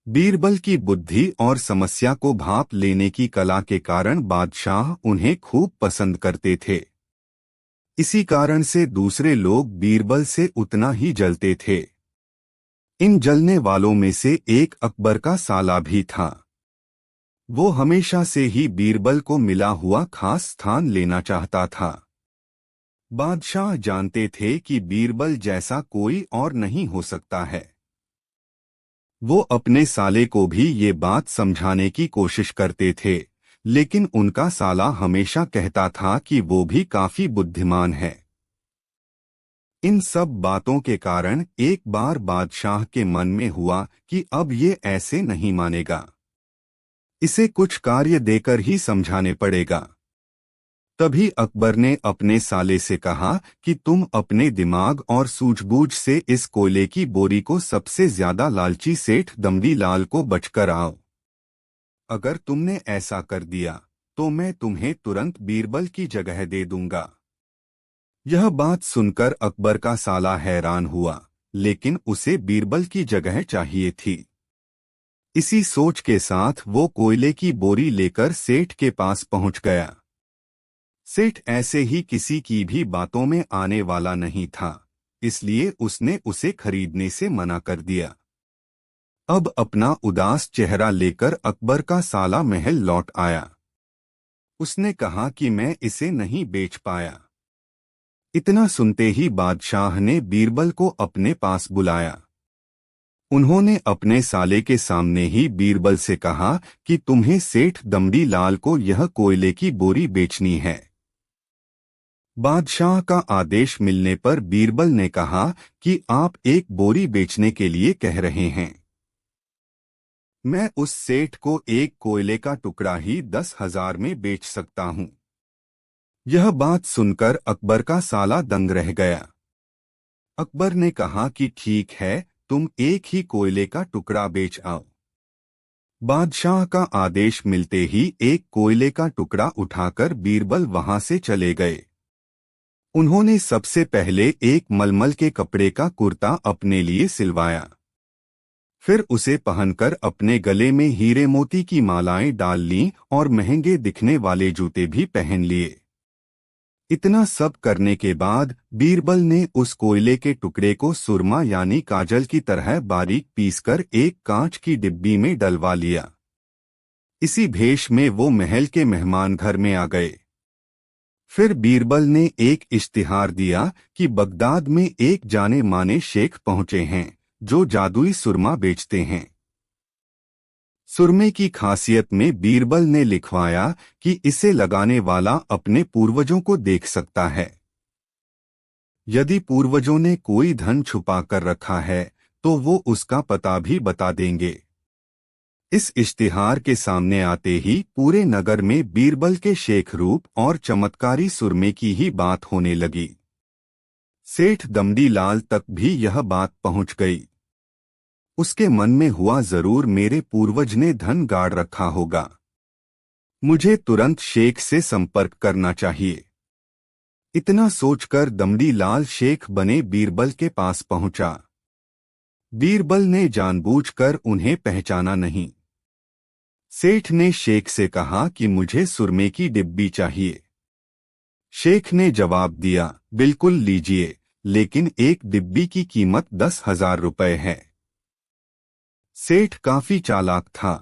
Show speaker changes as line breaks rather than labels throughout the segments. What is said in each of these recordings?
बीरबल की बुद्धि और समस्या को भांप लेने की कला के कारण बादशाह उन्हें खूब पसंद करते थे। इसी कारण से दूसरे लोग बीरबल से उतना ही जलते थे। इन जलने वालों में से एक अकबर का साला भी था। वो हमेशा से ही बीरबल को मिला हुआ खास स्थान लेना चाहता था। बादशाह जानते थे कि बीरबल जैसा कोई और नहीं हो सकता है। वो अपने साले को भी ये बात समझाने की कोशिश करते थे, लेकिन उनका साला हमेशा कहता था कि वो भी काफी बुद्धिमान है। इन सब बातों के कारण एक बार बादशाह के मन में हुआ कि अब ये ऐसे नहीं मानेगा, इसे कुछ कार्य देकर ही समझाने पड़ेगा। तभी अकबर ने अपने साले से कहा कि तुम अपने दिमाग और सूझबूझ से इस कोयले की बोरी को सबसे ज्यादा लालची सेठ दमड़ी लाल को बचकर आओ। अगर तुमने ऐसा कर दिया तो मैं तुम्हें तुरंत बीरबल की जगह दे दूंगा। यह बात सुनकर अकबर का साला हैरान हुआ, लेकिन उसे बीरबल की जगह चाहिए थी। इसी सोच के साथ वो कोयले की बोरी लेकर सेठ के पास पहुंच गया। सेठ ऐसे ही किसी की भी बातों में आने वाला नहीं था, इसलिए उसने उसे खरीदने से मना कर दिया। अब अपना उदास चेहरा लेकर अकबर का साला महल लौट आया। उसने कहा कि मैं इसे नहीं बेच पाया। इतना सुनते ही बादशाह ने बीरबल को अपने पास बुलाया। उन्होंने अपने साले के सामने ही बीरबल से कहा कि तुम्हें सेठ दमड़ी लाल को यह कोयले की बोरी बेचनी है। बादशाह का आदेश मिलने पर बीरबल ने कहा कि आप एक बोरी बेचने के लिए कह रहे हैं। मैं उस सेठ को एक कोयले का टुकड़ा ही 10,000 में बेच सकता हूं। यह बात सुनकर अकबर का साला दंग रह गया। अकबर ने कहा कि ठीक है, तुम एक ही कोयले का टुकड़ा बेच आओ। बादशाह का आदेश मिलते ही एक कोयले का टुकड़ा उठाकर बीरबल वहां से चले गए। उन्होंने सबसे पहले एक मलमल के कपड़े का कुर्ता अपने लिए सिलवाया। फिर उसे पहनकर अपने गले में हीरे मोती की मालाएं डाल लीं और महंगे दिखने वाले जूते भी पहन लिए। इतना सब करने के बाद बीरबल ने उस कोयले के टुकड़े को सुरमा यानी काजल की तरह बारीक पीसकर एक कांच की डिब्बी में डलवा लिया। इसी भेष में वो महल के मेहमान घर में आ गए। फिर बीरबल ने एक इश्तिहार दिया कि बगदाद में एक जाने माने शेख पहुंचे हैं जो जादुई सुरमा बेचते हैं। सुरमे की खासियत में बीरबल ने लिखवाया कि इसे लगाने वाला अपने पूर्वजों को देख सकता है। यदि पूर्वजों ने कोई धन छुपा कर रखा है तो वो उसका पता भी बता देंगे। इस इश्तिहार के सामने आते ही पूरे नगर में बीरबल के शेख रूप और चमत्कारी सुरमे की ही बात होने लगी। सेठ दमड़ी लाल तक भी यह बात पहुंच गई। उसके मन में हुआ, जरूर मेरे पूर्वज ने धन गाड़ रखा होगा। मुझे तुरंत शेख से संपर्क करना चाहिए। इतना सोचकर दमड़ी लाल शेख बने बीरबल के पास पहुंचा। बीरबल ने जानबूझकर उन्हें पहचाना नहीं। सेठ ने शेख से कहा कि मुझे सुरमे की डिब्बी चाहिए। शेख ने जवाब दिया, बिल्कुल लीजिए, लेकिन एक डिब्बी की कीमत 10,000 रुपए है। सेठ काफी चालाक था।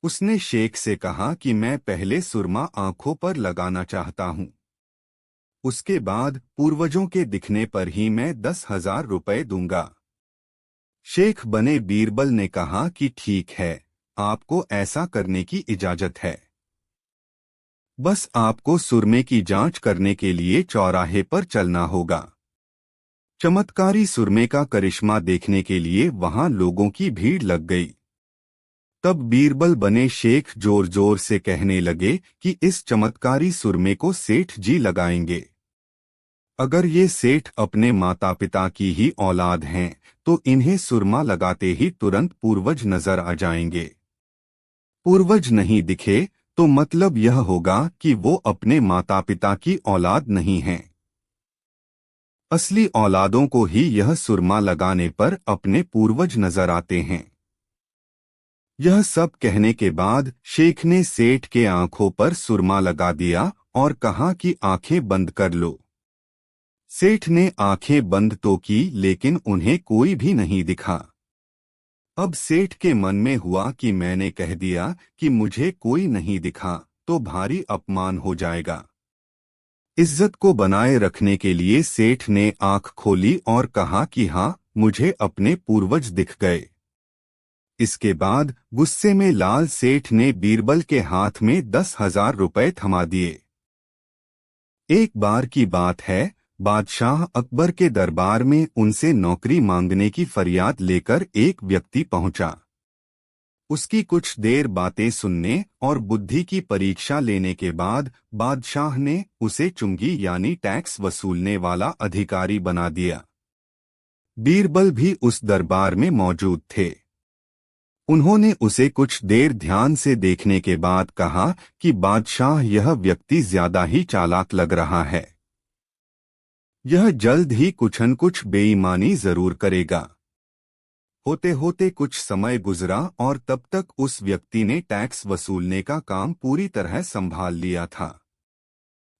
उसने शेख से कहा कि मैं पहले सुरमा आंखों पर लगाना चाहता हूं, उसके बाद पूर्वजों के दिखने पर ही मैं 10,000 रुपए दूंगा। शेख बने बीरबल ने कहा कि ठीक है, आपको ऐसा करने की इजाजत है। बस आपको सुरमे की जांच करने के लिए चौराहे पर चलना होगा। चमत्कारी सुरमे का करिश्मा देखने के लिए वहां लोगों की भीड़ लग गई। तब बीरबल बने शेख जोर जोर से कहने लगे कि इस चमत्कारी सुरमे को सेठ जी लगाएंगे। अगर ये सेठ अपने माता पिता की ही औलाद हैं तो इन्हें सुरमा लगाते ही तुरंत पूर्वज नजर आ जाएंगे। पूर्वज नहीं दिखे तो मतलब यह होगा कि वो अपने माता पिता की औलाद नहीं हैं। असली औलादों को ही यह सुरमा लगाने पर अपने पूर्वज नजर आते हैं। यह सब कहने के बाद शेख ने सेठ के आंखों पर सुरमा लगा दिया और कहा कि आंखें बंद कर लो। सेठ ने आंखें बंद तो की लेकिन उन्हें कोई भी नहीं दिखा। अब सेठ के मन में हुआ कि मैंने कह दिया कि मुझे कोई नहीं दिखा तो भारी अपमान हो जाएगा। इज्जत को बनाए रखने के लिए सेठ ने आंख खोली और कहा कि हाँ, मुझे अपने पूर्वज दिख गए। इसके बाद गुस्से में लाल सेठ ने बीरबल के हाथ में 10,000 रुपए थमा दिए। एक बार की बात है, बादशाह अकबर के दरबार में उनसे नौकरी मांगने की फरियाद लेकर एक व्यक्ति पहुंचा। उसकी कुछ देर बातें सुनने और बुद्धि की परीक्षा लेने के बाद बादशाह ने उसे चुंगी यानी टैक्स वसूलने वाला अधिकारी बना दिया। बीरबल भी उस दरबार में मौजूद थे। उन्होंने उसे कुछ देर ध्यान से देखने के बाद कहा कि बादशाह, यह व्यक्ति ज्यादा ही चालाक लग रहा है। यह जल्द ही कुछ न कुछ बेईमानी जरूर करेगा। होते होते कुछ समय गुजरा और तब तक उस व्यक्ति ने टैक्स वसूलने का काम पूरी तरह संभाल लिया था।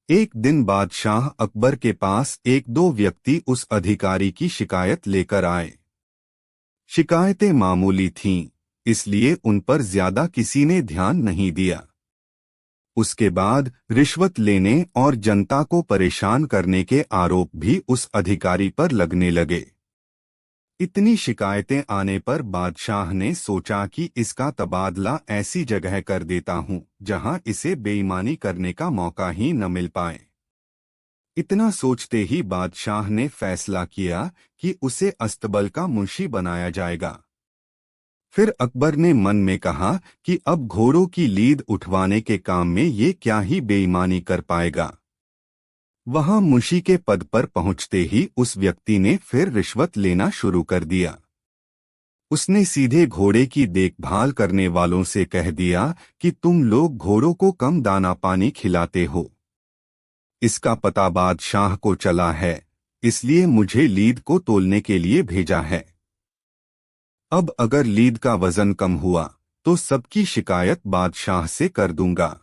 एक दिन बादशाह अकबर के पास एक दो व्यक्ति उस अधिकारी की शिकायत लेकर आए। शिकायतें मामूली थीं, इसलिए उन पर ज्यादा किसी ने ध्यान नहीं दिया। उसके बाद रिश्वत लेने और जनता को परेशान करने के आरोप भी उस अधिकारी पर लगने लगे। इतनी शिकायतें आने पर बादशाह ने सोचा कि इसका तबादला ऐसी जगह कर देता हूं जहां इसे बेईमानी करने का मौका ही न मिल पाए। इतना सोचते ही बादशाह ने फैसला किया कि उसे अस्तबल का मुंशी बनाया जाएगा। फिर अकबर ने मन में कहा कि अब घोड़ों की लीद उठवाने के काम में ये क्या ही बेईमानी कर पाएगा। वहां मुंशी के पद पर पहुंचते ही उस व्यक्ति ने फिर रिश्वत लेना शुरू कर दिया। उसने सीधे घोड़े की देखभाल करने वालों से कह दिया कि तुम लोग घोड़ों को कम दाना पानी खिलाते हो। इसका पता बादशाह को चला है, इसलिए मुझे लीद को तोलने के लिए भेजा है। अब अगर लीद का वजन कम हुआ तो सबकी शिकायत बादशाह से कर दूंगा।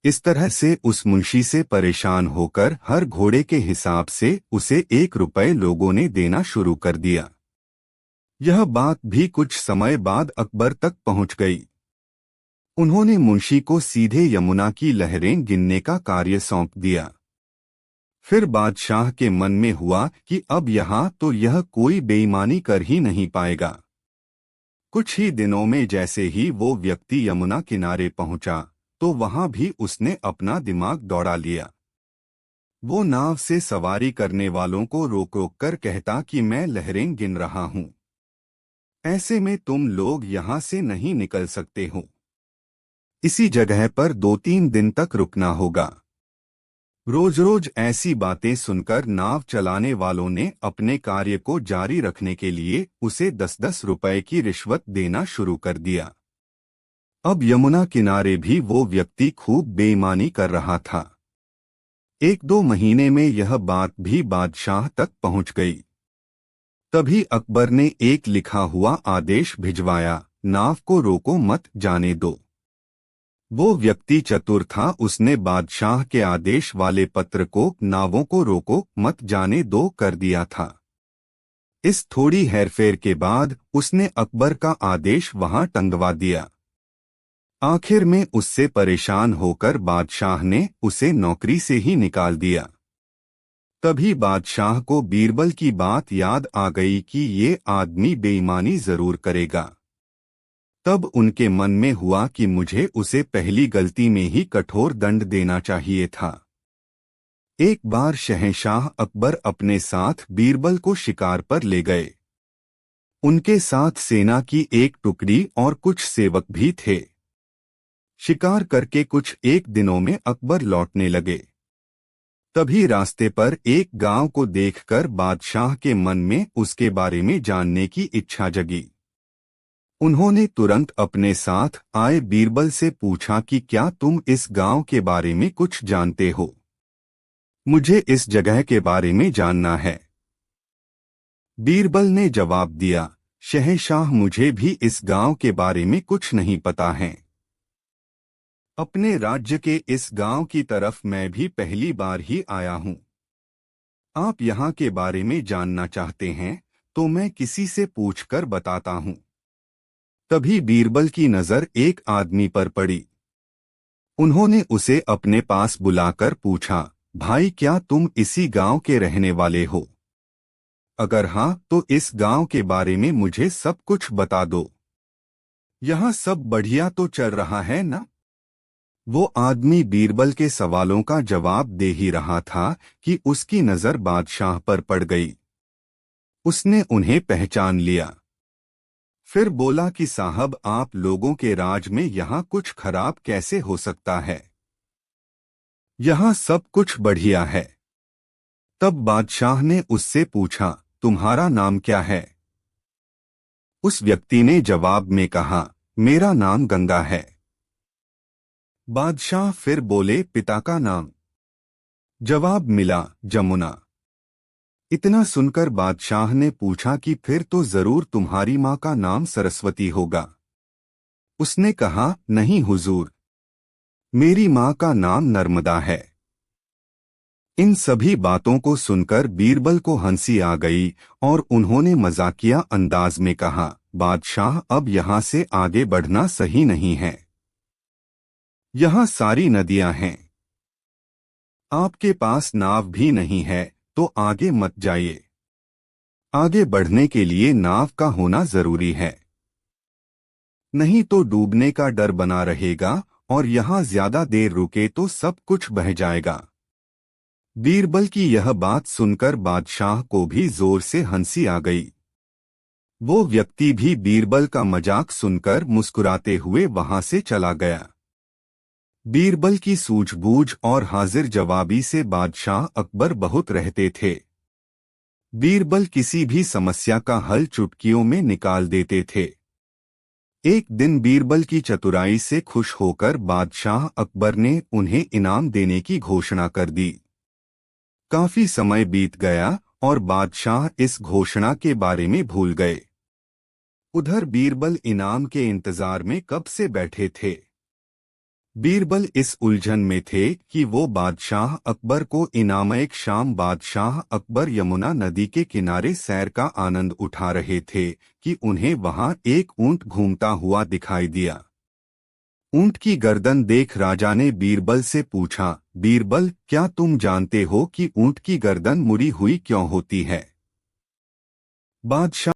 इस तरह से उस मुंशी से परेशान होकर हर घोड़े के हिसाब से उसे 1 रुपए लोगों ने देना शुरू कर दिया। यह बात भी कुछ समय बाद अकबर तक पहुंच गई। उन्होंने मुंशी को सीधे यमुना की लहरें गिनने का कार्य सौंप दिया। फिर बादशाह के मन में हुआ कि अब यहाँ तो यह कोई बेईमानी कर ही नहीं पाएगा। कुछ ही दिनों में जैसे ही वो व्यक्ति यमुना किनारे पहुंचा तो वहां भी उसने अपना दिमाग दौड़ा लिया। वो नाव से सवारी करने वालों को रोक रोक कर कहता कि मैं लहरें गिन रहा हूं, ऐसे में तुम लोग यहां से नहीं निकल सकते हो। इसी जगह पर 2-3 दिन तक रुकना होगा। रोज रोज ऐसी बातें सुनकर नाव चलाने वालों ने अपने कार्य को जारी रखने के लिए उसे 10-10 रुपए की रिश्वत देना शुरू कर दिया। अब यमुना किनारे भी वो व्यक्ति खूब बेईमानी कर रहा था। 1-2 महीने में यह बात भी बादशाह तक पहुंच गई। तभी अकबर ने एक लिखा हुआ आदेश भिजवाया, नाव को रोको मत जाने दो। वो व्यक्ति चतुर था, उसने बादशाह के आदेश वाले पत्र को नावों को रोको मत जाने दो कर दिया था। इस थोड़ी हेरफेर के बाद उसने अकबर का आदेश वहां टंगवा दिया। आखिर में उससे परेशान होकर बादशाह ने उसे नौकरी से ही निकाल दिया। तभी बादशाह को बीरबल की बात याद आ गई कि ये आदमी बेईमानी जरूर करेगा। तब उनके मन में हुआ कि मुझे उसे पहली गलती में ही कठोर दंड देना चाहिए था। एक बार शहंशाह अकबर अपने साथ बीरबल को शिकार पर ले गए। उनके साथ सेना की एक टुकड़ी और कुछ सेवक भी थे। शिकार करके कुछ एक दिनों में अकबर लौटने लगे। तभी रास्ते पर एक गांव को देखकर बादशाह के मन में उसके बारे में जानने की इच्छा जगी। उन्होंने तुरंत अपने साथ आए बीरबल से पूछा कि क्या तुम इस गांव के बारे में कुछ जानते हो? मुझे इस जगह के बारे में जानना है। बीरबल ने जवाब दिया, शहंशाह, मुझे भी इस गांव के बारे में कुछ नहीं पता है। अपने राज्य के इस गांव की तरफ मैं भी पहली बार ही आया हूं। आप यहाँ के बारे में जानना चाहते हैं तो मैं किसी से पूछकर बताता हूँ। तभी बीरबल की नजर एक आदमी पर पड़ी। उन्होंने उसे अपने पास बुलाकर पूछा, भाई क्या तुम इसी गांव के रहने वाले हो? अगर हाँ तो इस गांव के बारे में मुझे सब कुछ बता दो। यहाँ सब बढ़िया तो चल रहा है ना? वो आदमी बीरबल के सवालों का जवाब दे ही रहा था कि उसकी नजर बादशाह पर पड़ गई। उसने उन्हें पहचान लिया। फिर बोला कि साहब, आप लोगों के राज में यहाँ कुछ खराब कैसे हो सकता है? यहाँ सब कुछ बढ़िया है। तब बादशाह ने उससे पूछा, तुम्हारा नाम क्या है? उस व्यक्ति ने जवाब में कहा, मेरा नाम गंगा है। बादशाह फिर बोले, पिता का नाम? जवाब मिला, जमुना। इतना सुनकर बादशाह ने पूछा कि फिर तो जरूर तुम्हारी माँ का नाम सरस्वती होगा। उसने कहा, नहीं हुजूर, मेरी माँ का नाम नर्मदा है। इन सभी बातों को सुनकर बीरबल को हंसी आ गई और उन्होंने मजाकिया अंदाज में कहा, बादशाह, अब यहाँ से आगे बढ़ना सही नहीं है। यहाँ सारी नदियां हैं। आपके पास नाव भी नहीं है तो आगे मत जाइए। आगे बढ़ने के लिए नाव का होना जरूरी है, नहीं तो डूबने का डर बना रहेगा और यहाँ ज्यादा देर रुके तो सब कुछ बह जाएगा। बीरबल की यह बात सुनकर बादशाह को भी जोर से हंसी आ गई। वो व्यक्ति भी बीरबल का मजाक सुनकर मुस्कुराते हुए वहां से चला गया। बीरबल की सूझबूझ और हाजिर जवाबी से बादशाह अकबर बहुत रहते थे। बीरबल किसी भी समस्या का हल चुटकियों में निकाल देते थे। एक दिन बीरबल की चतुराई से खुश होकर बादशाह अकबर ने उन्हें इनाम देने की घोषणा कर दी। काफी समय बीत गया और बादशाह इस घोषणा के बारे में भूल गए। उधर बीरबल इनाम के इंतजार में कब से बैठे थे। बीरबल इस उलझन में थे कि वो बादशाह अकबर को इनाम। एक शाम बादशाह अकबर यमुना नदी के किनारे सैर का आनंद उठा रहे थे कि उन्हें वहां एक ऊंट घूमता हुआ दिखाई दिया। ऊंट की गर्दन देख राजा ने बीरबल से पूछा, बीरबल, क्या तुम जानते हो कि ऊंट की गर्दन मुड़ी हुई क्यों होती है? बादशाह